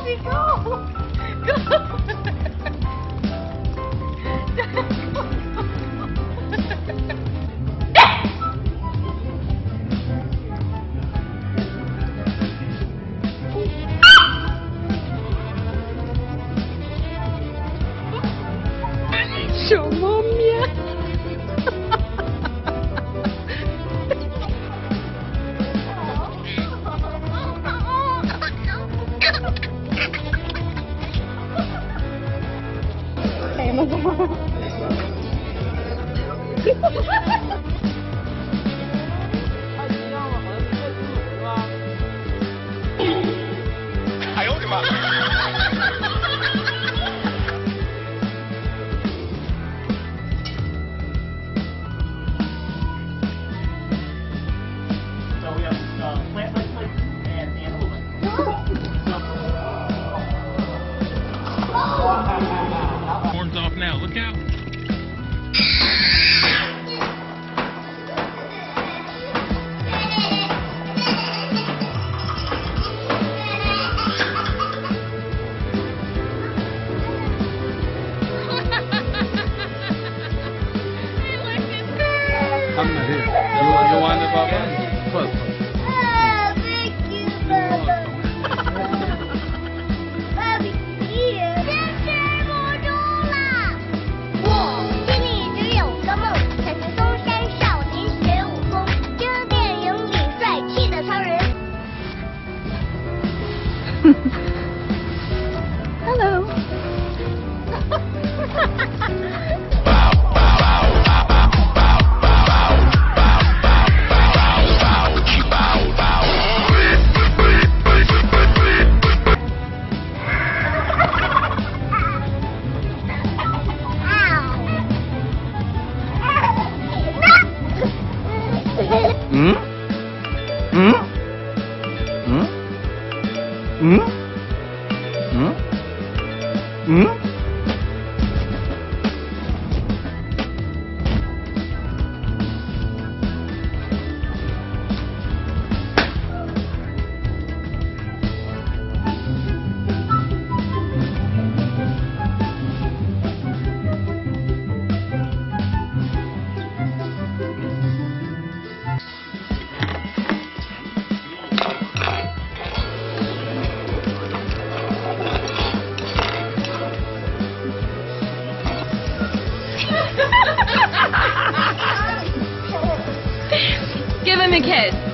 Daddy, go! Go! Daddy! 小猫咪。哎妈妈！哎呦我的妈！Horns off now, look out. I'm not here. You want it, Baba? Close. Thank you, Baba. Bobby, here. 坚持不住啦！我心里只有个梦，才是嵩山少林学武功，就是电影里帅气的超人。Hello. Hmm? Hmm? Hmm? Hmm? Hmm? Hmm? Give him a kiss.